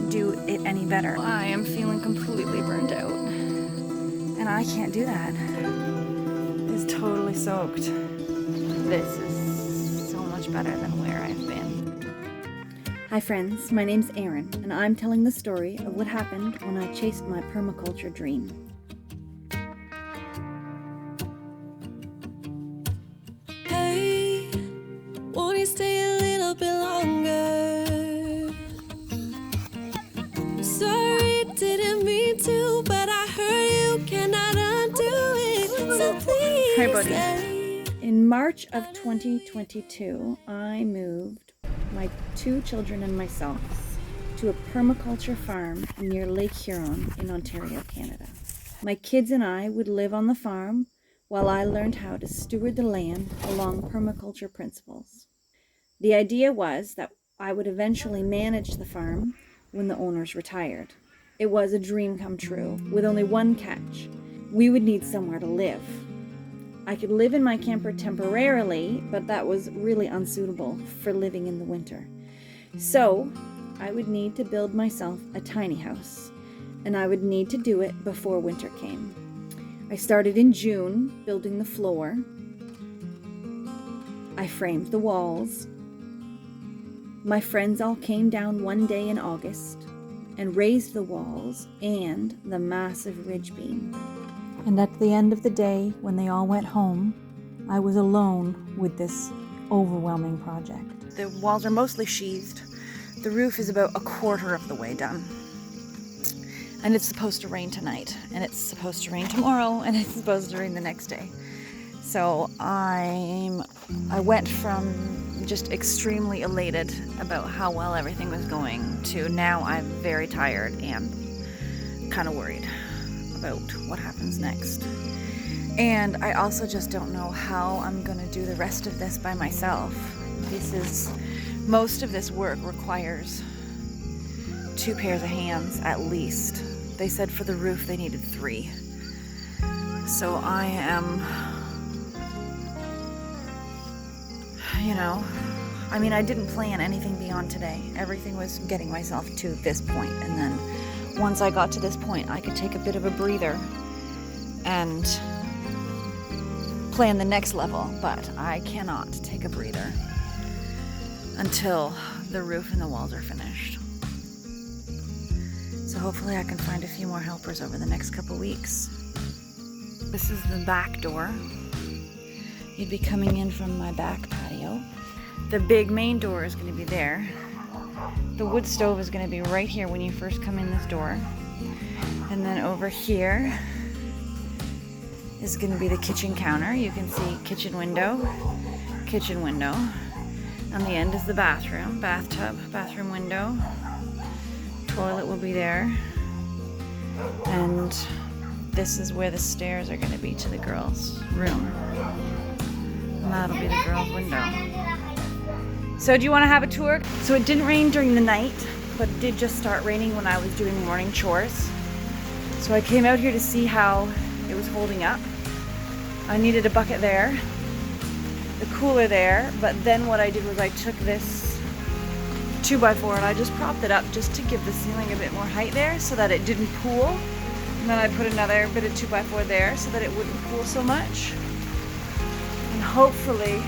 can't do it any better. I am feeling completely burned out. And I can't do that. It's totally soaked. This is so much better than where I've been. Hi friends, my name's Erin, and I'm telling the story of what happened when I chased my permaculture dream. Hey, won't you stay a little bit longer? I'm sorry, didn't mean to, but I heard you cannot undo it. So please Hi, buddy. stay. In March of 2022, I moved my 2 children and myself to a permaculture farm near Lake Huron in Ontario, Canada. My kids and I would live on the farm while I learned how to steward the land along permaculture principles. The idea was that I would eventually manage the farm when the owners retired. It was a dream come true, with only one catch. We would need somewhere to live. I could live in my camper temporarily, but that was really unsuitable for living in the winter. So I would need to build myself a tiny house, and I would need to do it before winter came. I started in June, building the floor. I framed the walls. My friends all came down one day in August and raised the walls and the massive ridge beam. And at the end of the day, when they all went home, I was alone with this overwhelming project. The walls are mostly sheathed. The roof is about a quarter of the way done. And it's supposed to rain tonight, and it's supposed to rain tomorrow, and it's supposed to rain the next day. So I went from just extremely elated about how well everything was going to now I'm very tired and kind of worried about what happens next. And I also just don't know how I'm going to do the rest of this by myself. Most of this work requires 2 pairs of hands at least. They said for the roof they needed 3. So I am, I didn't plan anything beyond today. Everything was getting myself to this point, and then once I got to this point, I could take a bit of a breather and plan the next level, but I cannot take a breather until the roof and the walls are finished. So hopefully I can find a few more helpers over the next couple weeks. This is the back door. You'd be coming in from my back patio. The big main door is going to be there. The wood stove is going to be right here when you first come in this door. And then over here is going to be the kitchen counter. You can see kitchen window. On the end is the bathroom, bathtub, bathroom window. Toilet will be there. And this is where the stairs are going to be to the girls' room. And that'll be the girls' window. So do you want to have a tour? So it didn't rain during the night, but it did just start raining when I was doing morning chores. So I came out here to see how it was holding up. I needed a bucket there, the cooler there, but then what I did was I took this 2x4 and I just propped it up just to give the ceiling a bit more height there so that it didn't pool. And then I put another bit of 2x4 there so that it wouldn't pool so much. And hopefully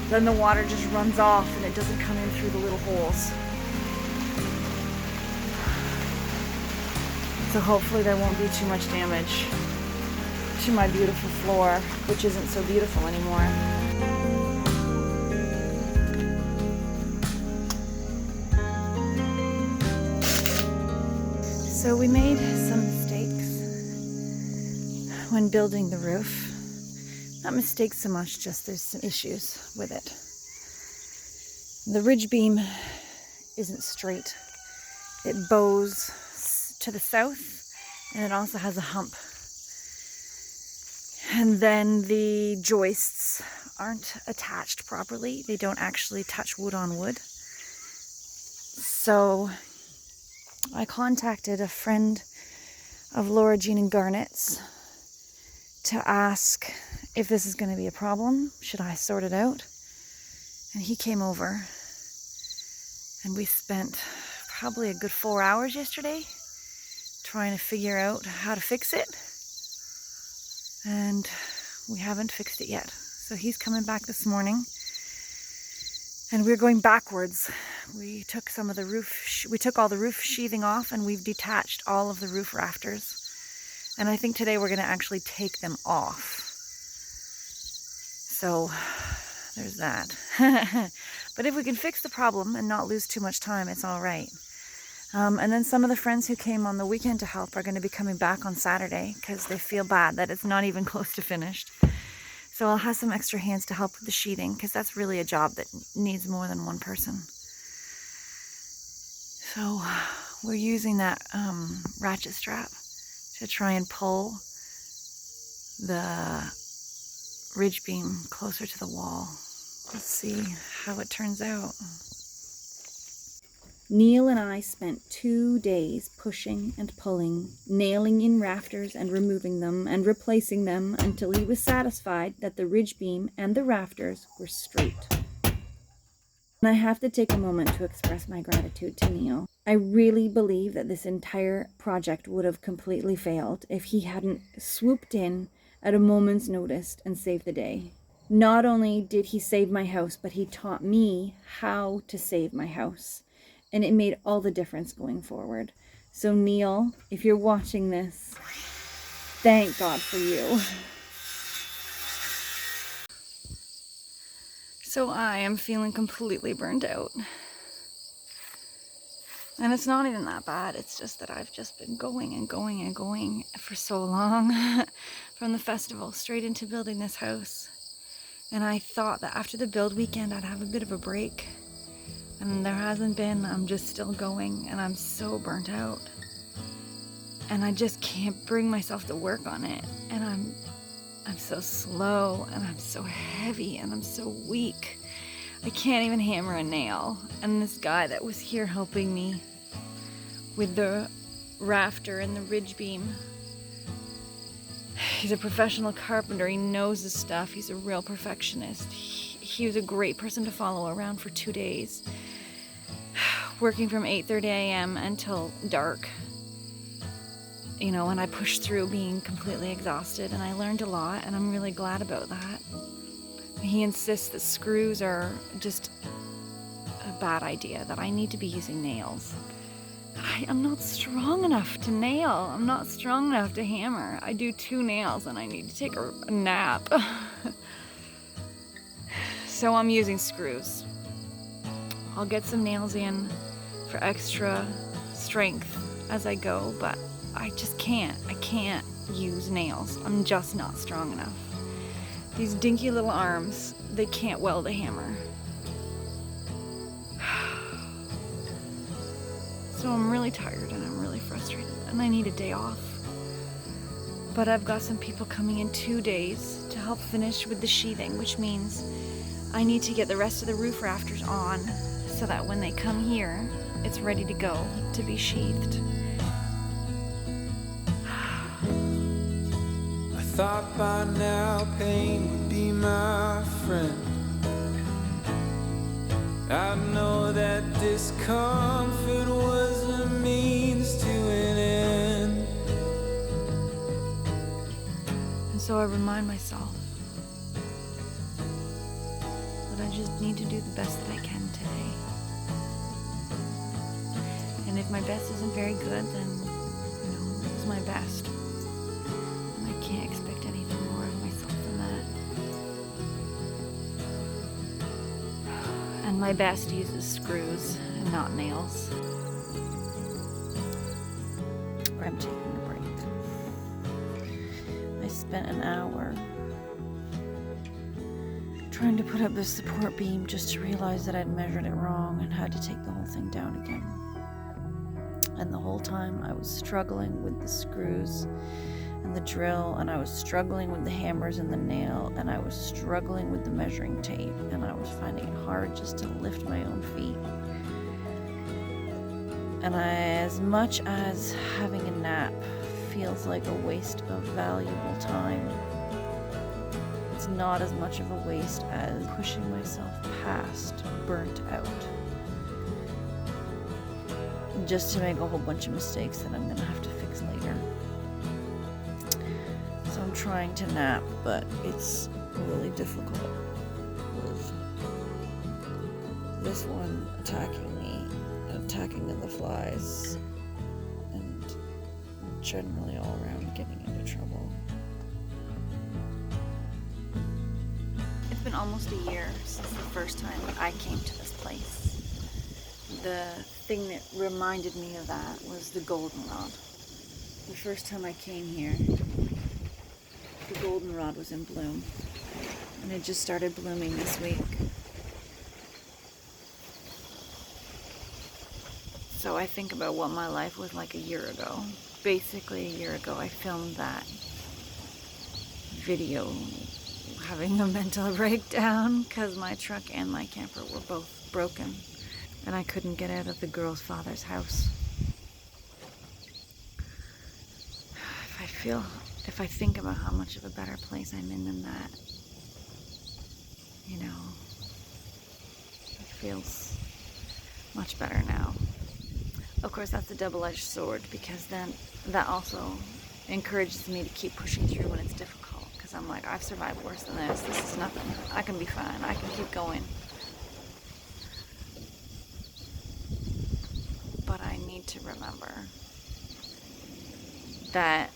then the water just runs off and it doesn't come in through the little holes. So hopefully there won't be too much damage to my beautiful floor, which isn't so beautiful anymore. So we made some mistakes when building the roof. Not mistakes so much, just there's some issues with it. The ridge beam isn't straight. It bows to the south, and it also has a hump. And then the joists aren't attached properly. They don't actually touch wood on wood. So I contacted a friend of Laura Jean and Garnett's to ask if this is going to be a problem. Should I sort it out? And he came over and we spent probably a good 4 hours yesterday trying to figure out how to fix it. And we haven't fixed it yet. So he's coming back this morning. And we're going backwards. We took some of the we took all the roof sheathing off, and we've detached all of the roof rafters. And I think today we're going to actually take them off. So there's that. But if we can fix the problem and not lose too much time, it's all right. And then some of the friends who came on the weekend to help are going to be coming back on Saturday because they feel bad that it's not even close to finished. So I'll have some extra hands to help with the sheathing, because that's really a job that needs more than one person. So we're using that ratchet strap to try and pull the ridge beam closer to the wall. Let's see how it turns out. Neil and I spent 2 days pushing and pulling, nailing in rafters and removing them and replacing them until he was satisfied that the ridge beam and the rafters were straight. And I have to take a moment to express my gratitude to Neil. I really believe that this entire project would have completely failed if he hadn't swooped in at a moment's notice and saved the day. Not only did he save my house, but he taught me how to save my house. And it made all the difference going forward. So Neil, if you're watching this, thank God for you. So I am feeling completely burnt out. And it's not even that bad. It's just that I've just been going and going and going for so long. From the festival straight into building this house. And I thought that after the build weekend I'd have a bit of a break. And there hasn't been. I'm just still going, and I'm so burnt out. And I just can't bring myself to work on it. And I'm so slow, and I'm so heavy, and I'm so weak. I can't even hammer a nail. And this guy that was here helping me with the rafter and the ridge beam, he's a professional carpenter. He knows his stuff. He's a real perfectionist. He was a great person to follow around for 2 days, working from 8:30 a.m. until dark. You know, and I pushed through being completely exhausted, and I learned a lot, and I'm really glad about that. He insists that screws are just a bad idea, that I need to be using nails. I'm not strong enough to nail. I'm not strong enough to hammer. I do 2 nails, and I need to take a nap. So I'm using screws. I'll get some nails in for extra strength as I go, but I just can't. I can't use nails. I'm just not strong enough. These dinky little arms, they can't weld a hammer. So I'm really tired and I'm really frustrated, and I need a day off. But I've got some people coming in 2 days to help finish with the sheathing, which means I need to get the rest of the roof rafters on so that when they come here, it's ready to go to be sheathed. I thought by now pain would be my friend. I know that discomfort was a means to an end. And so I remind myself that I just need to do the best that I can today. And if my best isn't very good, then, you know, it was my best. And I can't expect anything more of myself than that. And my best uses screws and not nails. I'm taking a break. I spent an hour trying to put up this support beam just to realize that I'd measured it wrong and had to take the whole thing down again. And the whole time I was struggling with the screws and the drill, and I was struggling with the hammers and the nail, and I was struggling with the measuring tape, and I was finding it hard just to lift my own feet. And as much as having a nap feels like a waste of valuable time, it's not as much of a waste as pushing myself past burnt out. just to make a whole bunch of mistakes that I'm gonna have to fix later. So I'm trying to nap, but it's really difficult with this one attacking me, attacking the flies, and generally all around getting into trouble. It's been almost a year since the first time I came to this place. The thing that reminded me of that was the goldenrod. The first time I came here, the goldenrod was in bloom, and it just started blooming this week. So I think about what my life was like a year ago. Basically a year ago I filmed that video having a mental breakdown because my truck and my camper were both broken and I couldn't get out of the girl's father's house. If I think about how much of a better place I'm in than that, you know, it feels much better now. Of course, that's a double-edged sword because then that also encourages me to keep pushing through when it's difficult. Because I'm like, I've survived worse than this. This is nothing. I can be fine. I can keep going. But I need to remember that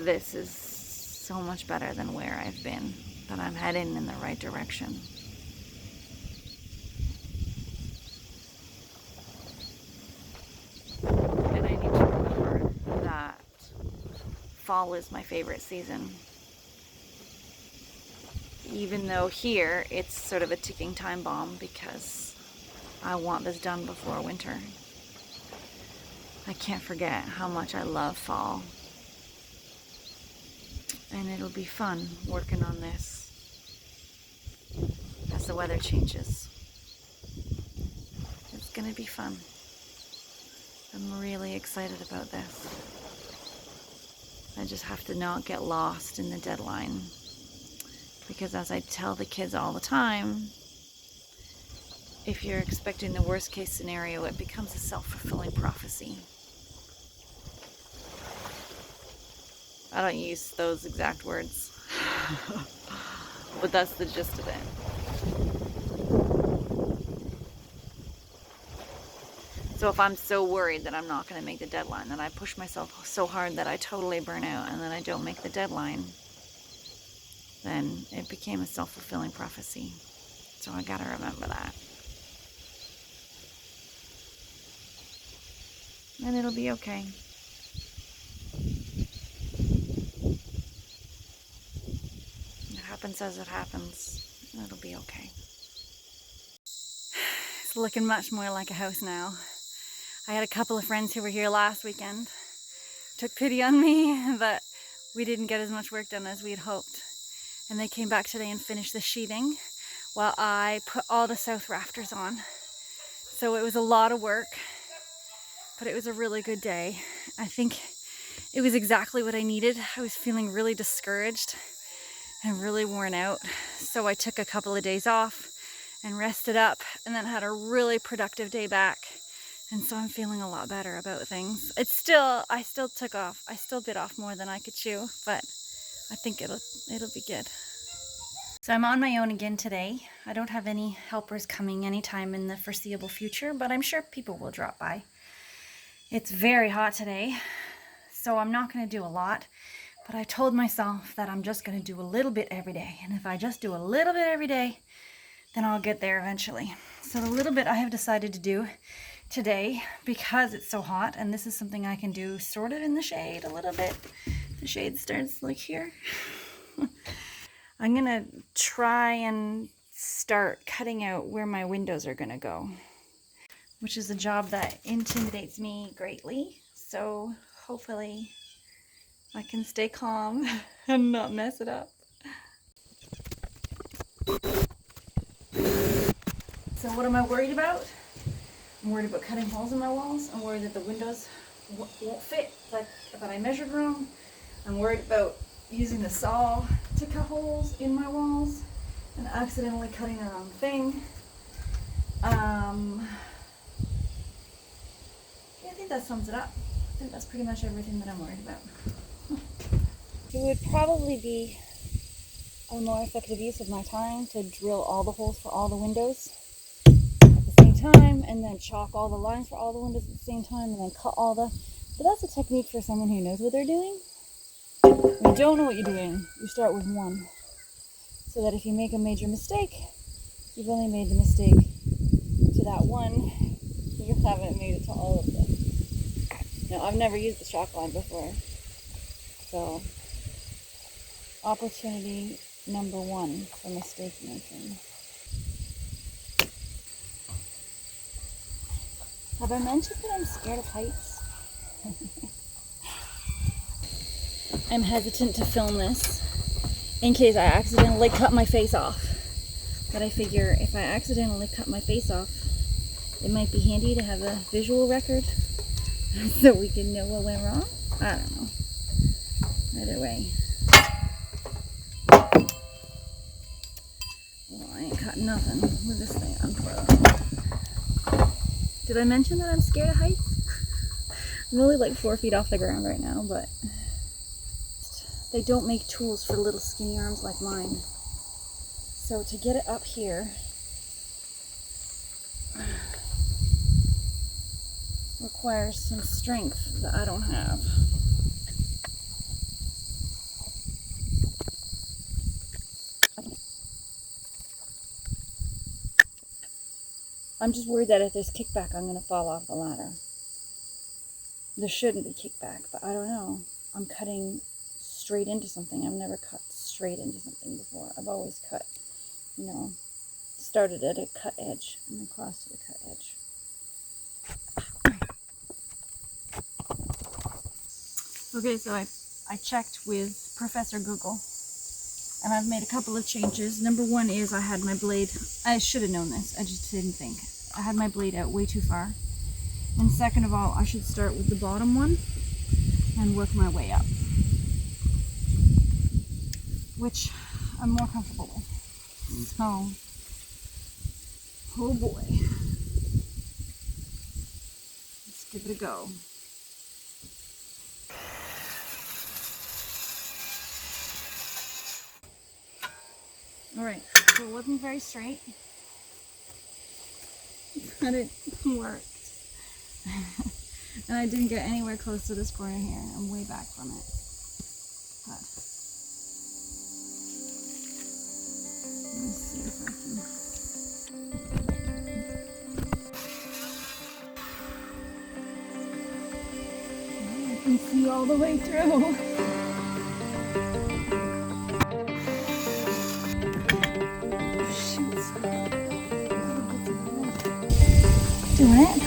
this is so much better than where I've been. That I'm heading in the right direction. Fall is my favorite season. Even though here it's sort of a ticking time bomb because I want this done before winter. I can't forget how much I love fall. And it'll be fun working on this as the weather changes. It's gonna be fun. I'm really excited about this. I just have to not get lost in the deadline. Because as I tell the kids all the time, if you're expecting the worst case scenario, it becomes a self-fulfilling prophecy. I don't use those exact words, but that's the gist of it. So if I'm so worried that I'm not going to make the deadline, that I push myself so hard that I totally burn out and then I don't make the deadline, then it became a self-fulfilling prophecy. So I got to remember that. And it'll be okay. It happens as it happens. It'll be okay. It's looking much more like a house now. I had a couple of friends who were here last weekend, took pity on me that we didn't get as much work done as we had hoped. And they came back today and finished the sheathing while I put all the south rafters on. So it was a lot of work, but it was a really good day. I think it was exactly what I needed. I was feeling really discouraged and really worn out. So I took a couple of days off and rested up and then had a really productive day back. And so I'm feeling a lot better about things. I still bit off more than I could chew, but I think it'll be good. So I'm on my own again today. I don't have any helpers coming anytime in the foreseeable future, but I'm sure people will drop by. It's very hot today, so I'm not going to do a lot, but I told myself that I'm just going to do a little bit every day. And if I just do a little bit every day, then I'll get there eventually. So the little bit I have decided to do today, because it's so hot, and this is something I can do sort of in the shade a little bit. The shade starts like here. I'm gonna try and start cutting out where my windows are gonna go, which is a job that intimidates me greatly. So hopefully I can stay calm and not mess it up. So what am I worried about? I'm worried about cutting holes in my walls. I'm worried that the windows won't fit, that I measured wrong. I'm worried about using the saw to cut holes in my walls and accidentally cutting the wrong thing. Yeah, think that sums it up. I think that's pretty much everything that I'm worried about. It would probably be a more effective use of my time to drill all the holes for all the windows at the same time, and then chalk all the lines for all the windows at the same time, and then cut all the... But that's a technique for someone who knows what they're doing. When you don't know what you're doing, you start with one. So that if you make a major mistake, you've only made the mistake to that one. You haven't made it to all of them. Now, I've never used the chalk line before. So, opportunity number 1 for mistake making. Have I mentioned that I'm scared of heights? I'm hesitant to film this in case I accidentally cut my face off. But I figure if I accidentally cut my face off, it might be handy to have a visual record so we can know what went wrong. I don't know. Either way. Well, I ain't cutting nothing with this thing on twirl. Did I mention that I'm scared of heights? I'm only like 4 feet off the ground right now, but they don't make tools for little skinny arms like mine. So to get it up here requires some strength that I don't have. I'm just worried that if there's kickback, I'm going to fall off the ladder. There shouldn't be kickback, but I don't know. I'm cutting straight into something. I've never cut straight into something before. I've always cut, you know, started at a cut edge and then crossed to the cut edge. Okay, so I checked with Professor Google, and I've made a couple of changes. Number 1 is I had my blade, I should have known this, I just didn't think. I had my blade out way too far. And second of all, I should start with the bottom one and work my way up, which I'm more comfortable with. So, oh boy, let's give it a go. Alright, so it wasn't very straight, but it worked. And I didn't get anywhere close to this corner here. I'm way back from it. But let me see if I can see all the way through. Doing it.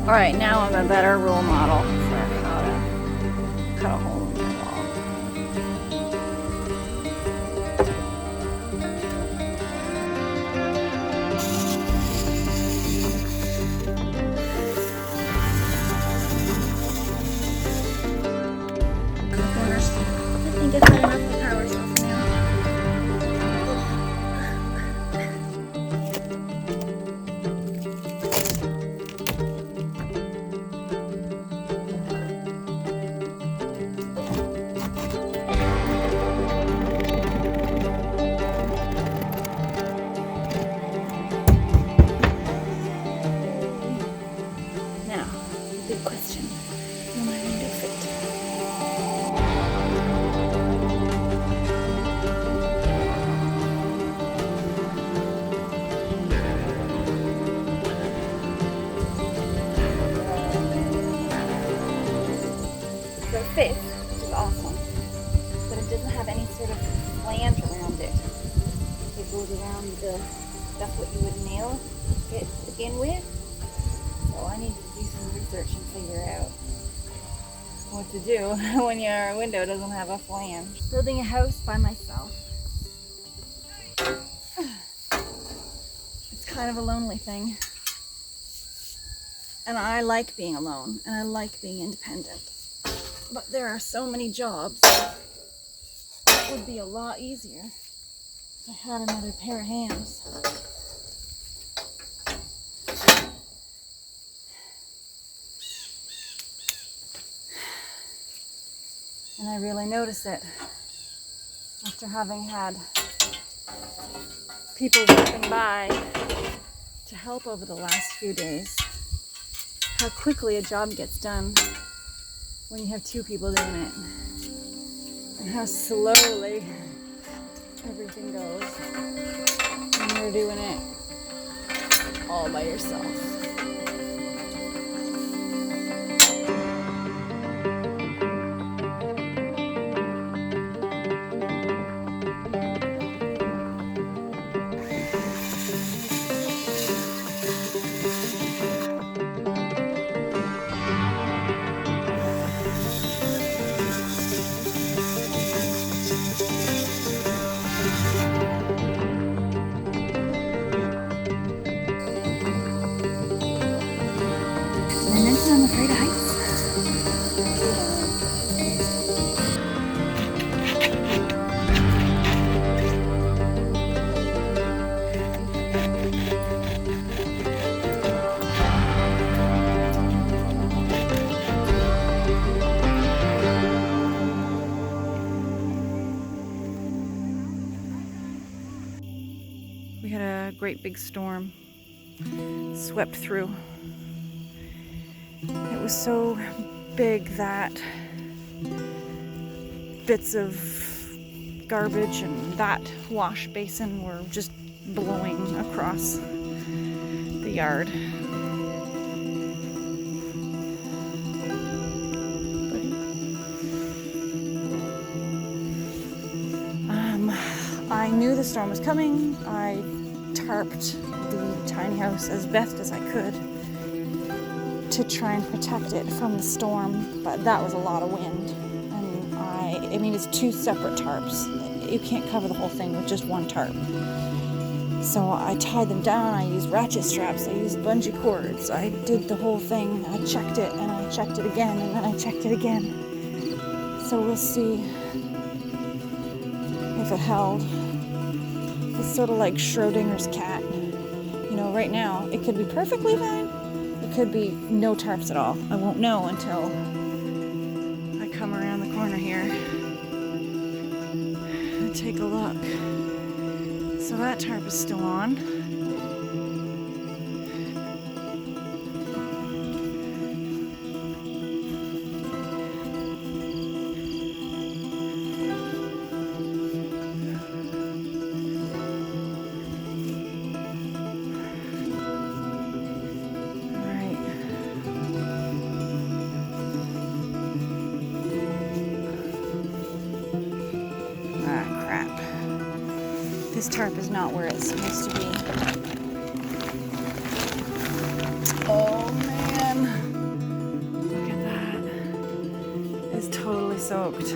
Alright, now I'm a better role model for how to cut a hole in my wall. Corners. I think I've had enough of the power stuff now. Fits, which is awesome, but it doesn't have any sort of flange around it. It goes around the, that's what you would nail it begin with. So I need to do some research and figure out what to do when your window doesn't have a flange. Building a house by myself. It's kind of a lonely thing. And I like being alone, and I like being independent. But there are so many jobs. It would be a lot easier if I had another pair of hands. And I really notice it after having had people walking by to help over the last few days. How quickly a job gets done when you have two people doing it. And how slowly everything goes when you're doing it all by yourself. I mentioned I'm afraid of heights. We had a great big storm swept through. It was so big that bits of garbage and that wash basin were just blowing across the yard. I knew the storm was coming. I tarped the tiny house as best as I could to try and protect it from the storm, but that was a lot of wind. And I mean, it's two separate tarps. You can't cover the whole thing with just one tarp. So I tied them down, I used ratchet straps, I used bungee cords, I did the whole thing. I checked it, and I checked it again, and then I checked it again. So we'll see if it held. It's sort of like Schrodinger's cat. You know, right now, it could be perfectly fine. It could be no tarps at all. I won't know until I come around the corner here and take a look. So that tarp is still on. This tarp is not where it's supposed to be. Oh man, look at that. It's totally soaked.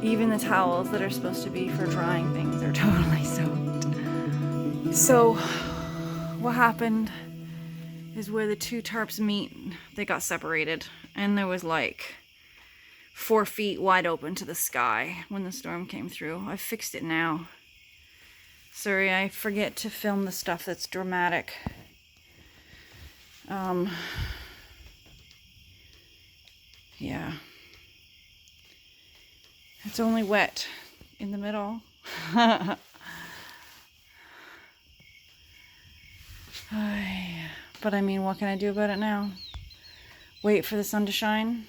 Even the towels that are supposed to be for drying things are totally soaked. So what happened is where the two tarps meet, they got separated, and there was like 4 feet wide open to the sky when the storm came through. I fixed it now. Sorry, I forget to film the stuff that's dramatic. Yeah. It's only wet in the middle. But I mean, what can I do about it now? Wait for the sun to shine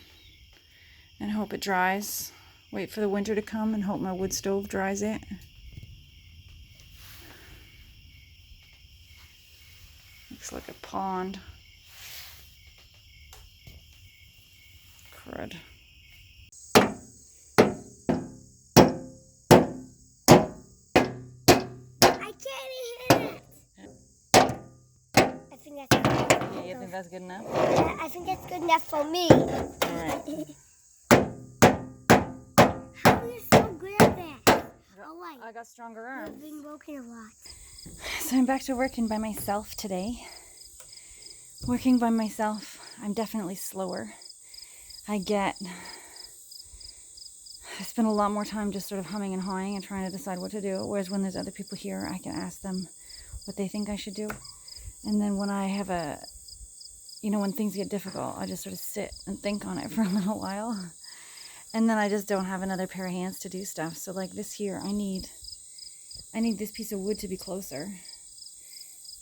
and hope it dries. Wait for the winter to come and hope my wood stove dries it. Looks like a pond. Crud. that's good enough. Yeah, you think that's good enough? Yeah, I think that's good enough for me. Alright. How are you so good at that? Oh, wait. I got stronger arms. I've been broken a lot. So I'm back to working by myself today. Working by myself, I'm definitely slower. I spend a lot more time just sort of humming and hawing and trying to decide what to do. Whereas when there's other people here, I can ask them what they think I should do. And then when I have when things get difficult, I just sort of sit and think on it for a little while. And then I just don't have another pair of hands to do stuff. So like this here, I need this piece of wood to be closer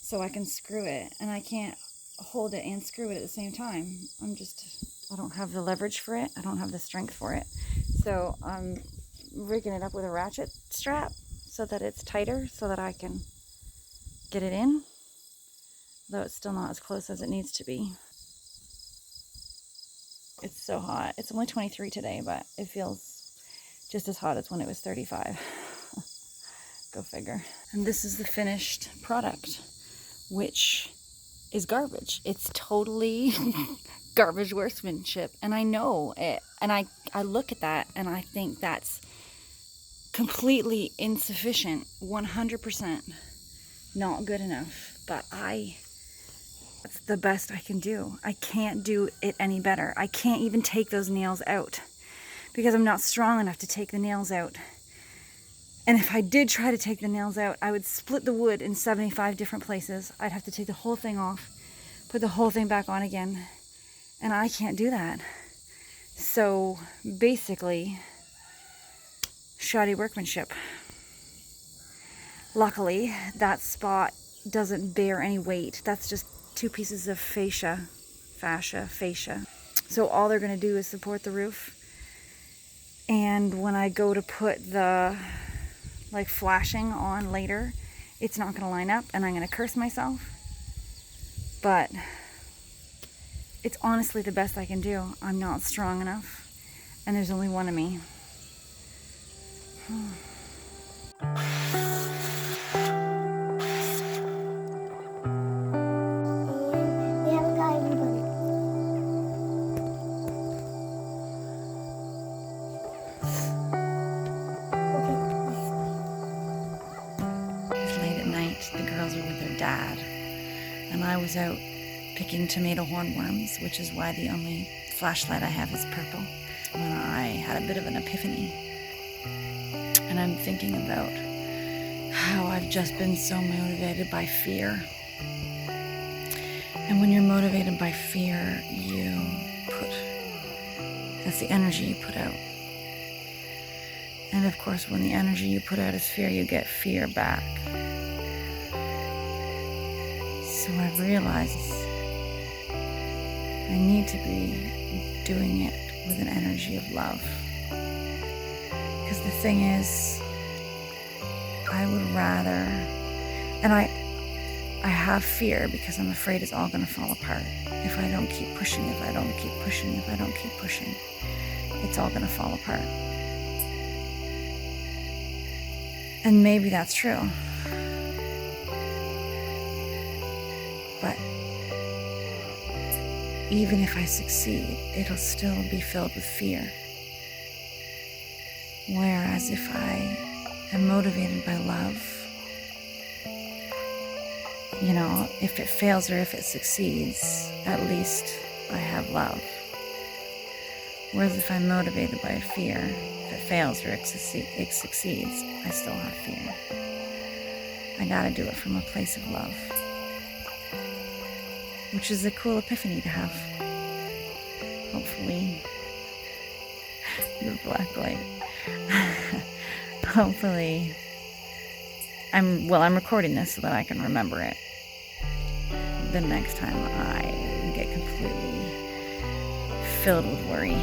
so I can screw it. And I can't hold it and screw it at the same time. I don't have the leverage for it. I don't have the strength for it. So I'm rigging it up with a ratchet strap so that it's tighter so that I can get it in. Though it's still not as close as it needs to be. It's so hot. It's only 23 today, but it feels just as hot as when it was 35. Go figure. And this is the finished product, which is garbage. It's totally garbage workmanship. And I know it. And I look at that and I think that's completely insufficient. 100% not good enough. But that's the best I can do. I can't do it any better. I can't even take those nails out because I'm not strong enough to take the nails out. And if I did try to take the nails out, I would split the wood in 75 different places. I'd have to take the whole thing off, put the whole thing back on again. And I can't do that. So basically, shoddy workmanship. Luckily, that spot doesn't bear any weight. That's just 2 pieces of fascia. So all they're going to do is support the roof. And when I go to put the flashing on later, it's not going to line up and I'm going to curse myself. But it's honestly the best I can do. I'm not strong enough and there's only one of me. Dad, and I was out picking tomato hornworms, which is why the only flashlight I have is purple, when I had a bit of an epiphany. And I'm thinking about how I've just been so motivated by fear. And when you're motivated by fear, that's the energy you put out. And of course, when the energy you put out is fear, you get fear back. So I've realized I need to be doing it with an energy of love. Because the thing is, I would rather, and I have fear because I'm afraid it's all going to fall apart. If I don't keep pushing, it's all going to fall apart. And maybe that's true. But even if I succeed, it'll still be filled with fear. Whereas if I am motivated by love, if it fails or if it succeeds, at least I have love. Whereas if I'm motivated by fear, if it fails or it succeeds, I still have fear. I gotta do it from a place of love. Which is a cool epiphany to have. Hopefully, the black light. Hopefully, I'm recording this so that I can remember it the next time I get completely filled with worry.